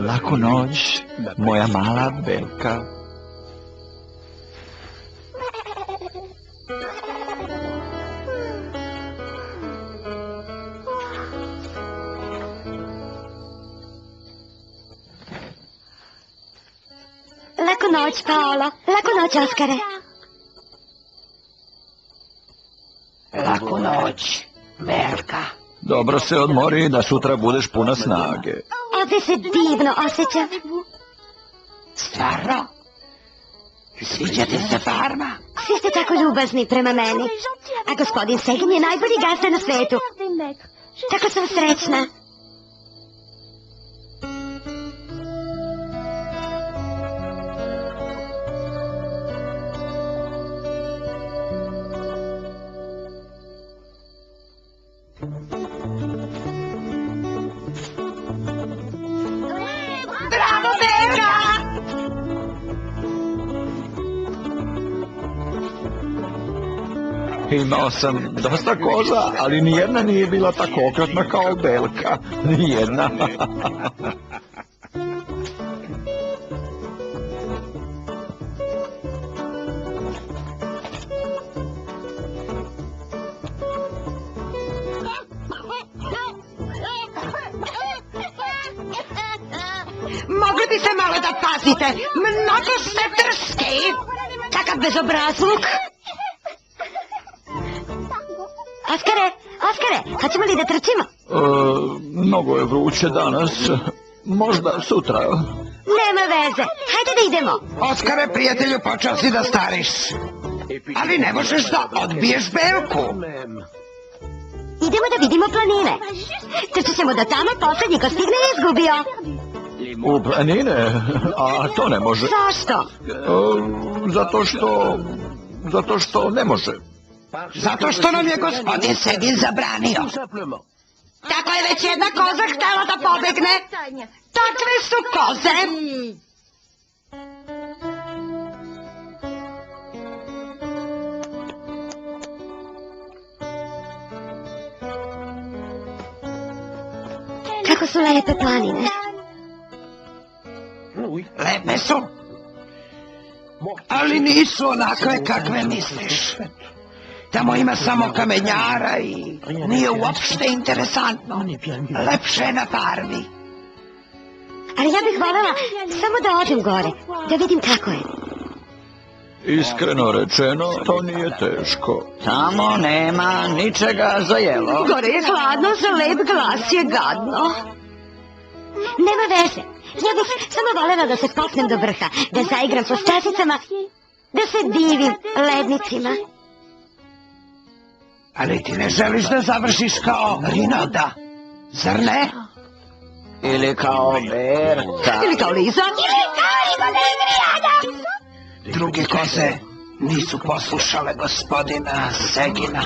Laku noć, moja mala Belka. Laku noć, Paolo. Laku noć, Oskare. Laku noć, Belka. Dobro se odmori da sutra budeš puna snage. Ovdje se divno osjećam. Stvarno? Sviđa ti se farma? Svi ste tako ljubazni prema meni. A gospodin Segin je najbolji gazda na svetu. Tako sam srećna. Bravo, Belka! Imao sam dosta koza, ali nijedna nije bila tako okretna kao Belka. Nijedna. Mogli bi se malo da pazite. Mnogo ste drski. Kakav bezobrazluk. Oskare, hoćemo li da trčimo? Mnogo je vruće danas. Možda sutra. Nema veze. Hajde da idemo. Oskare, prijatelju, počeo si da stariš. Ali ne možeš da odbiješ Belku. Idemo da vidimo planine. Trčit ćemo do tamo, posljednji ko stigne je izgubio. U planine? A to ne može. Zašto? Zato što ne može. Zato što nam je gospodin Segin zabranio. Tako je već jedna koza htjela da pobegne. Takve su koze. Kako su lepe planine. Lepe su. Ali nisu onakve kakve misliš. Tamo ima samo kamenjara i nije uopšte interesantno. Lepše je na farmi. Ali ja bih voljela samo da odem gore, da vidim kako je. Iskreno rečeno, to nije teško. Tamo nema ničega za jelo. Gore je hladno, za lep glas je gadno. Nema veze. Ja bih samo voljela da se popnem do vrha, da zaigram po stasicama, da se divim lednicima. Ali ti ne želiš da završiš kao Rinoda, zar ne? Ili kao Berta. Ili kao Liza. Druge koze nisu poslušale gospodina Segina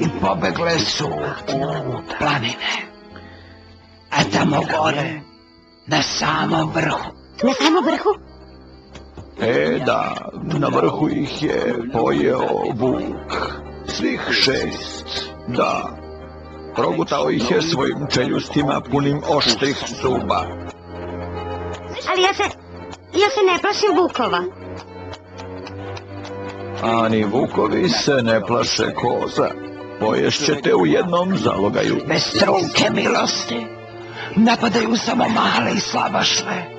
i pobegle su u planine. A tamo gore, na samom vrhu. Na samom vrhu? Da, na vrhu ih je pojeo vuk. Svih 6, da. Progutao ih je svojim čeljustima punim oštrih zuba. Ali ja se ne plašim vukova. A ni vukovi se ne plaše koza. Poješćete u jednom zalogaju. Bez trunke milosti. Napadaju samo male i slabašne.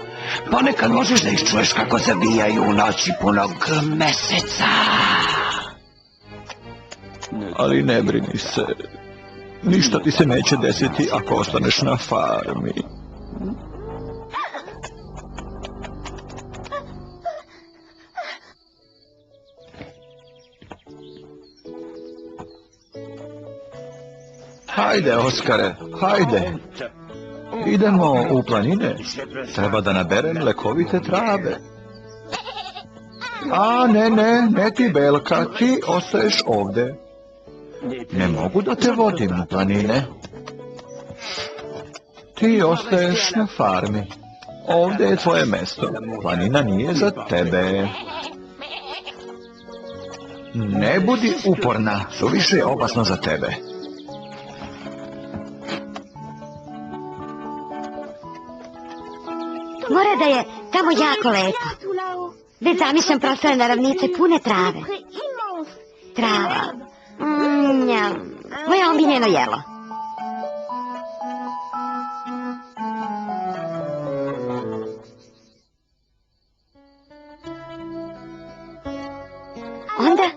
Ponekad možeš da ih čuješ kako zabijaju u noći punog meseca. Ali ne brini se. Ništa ti se neće desiti ako ostaneš na farmi. Hajde, Oskare, hajde. Idemo u planine. Treba da naberem lekovite trave. A, ne ti, Belka, ti ostaješ ovde. Ne mogu da te vodim u planine. Ti ostaješ na farmi. Ovde je tvoje mesto. Planina nije za tebe. Ne budi uporna, suviše je opasno za tebe. Mora da je tamo jako lepo. Već zamišljam prostore ravnice pune trave. Trava. Njam. Moje omiljeno jelo. Onda,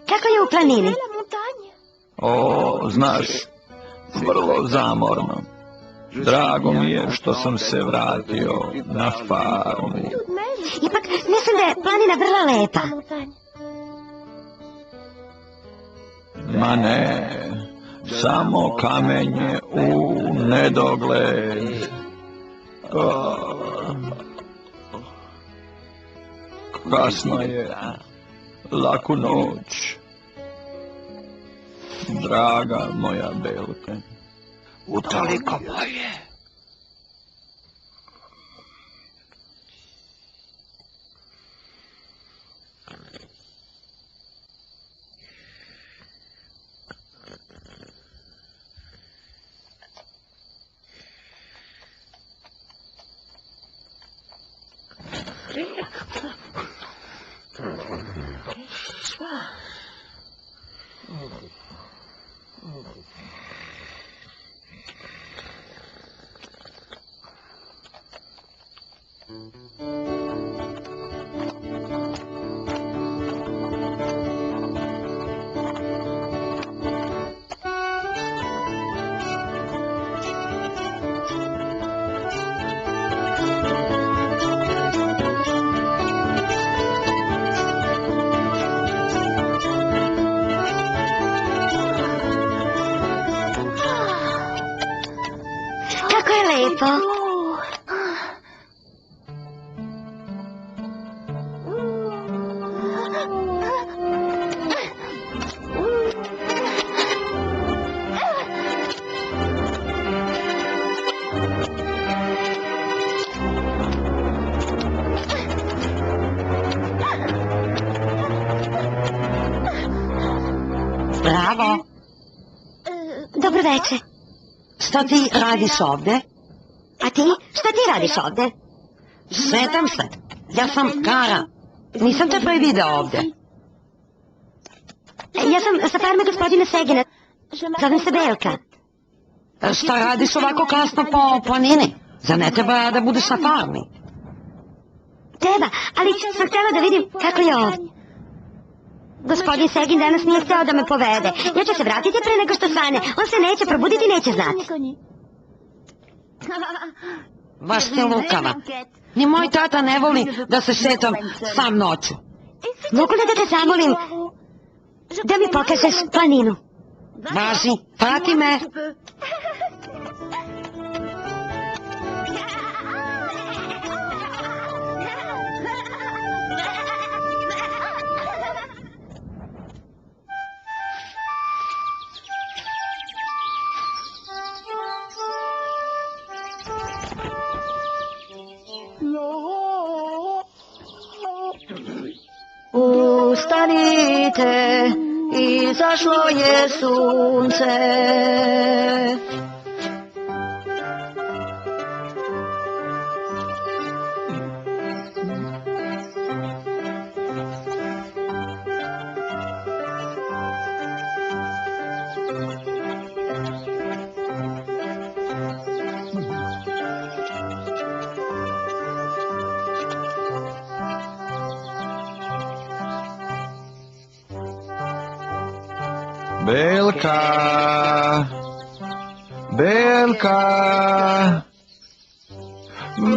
kako je u planini? O, znaš, vrlo zamorno. Drago mi je što sam se vratio na farmu. Ipak, mislim da je planina vrlo lepa. Ma ne, samo kamenje u nedogled. Kasno je, laku noć. Draga moja Belka. Utoliko bolje. Kako je lepo. Bravo. Dobro večer. Šta ti radiš ovde? A ti? Šta ti radiš ovde? Šetam se. Ja sam Kara. Nisam te prvi video ovde. Ja sam sa farme gospodina Segina. Zovem se Belka. Šta radiš ovako kasno po planini? Za ne treba da budeš na farmi. Treba, ali sam htjela da vidim kako je ovdje. Gospodin Segin danas nije hteo da me povede. Ja ću se vratiti pre nego što svane. On se neće probuditi i neće znati. Baš ti lukava. Ni moj tata ne voli da se šetam sam noću. Mogu li da te zamolim da mi pokažeš planinu? Važi, prati me. Ustanite, izašlo je sunce. Belka! Belka!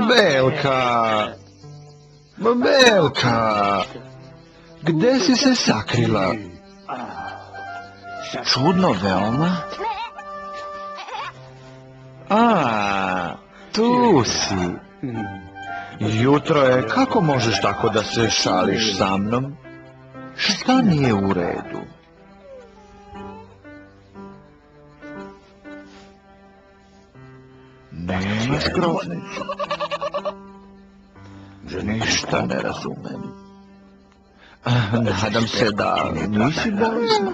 Belka! Belka! Gde si se sakrila? Čudno veoma. A, tu si. Jutro je, kako možeš tako da se šališ sa mnom? Šta nije u redu? Nema skromnicu. Ništa ne razumem. Nadam se da nisi bolesna.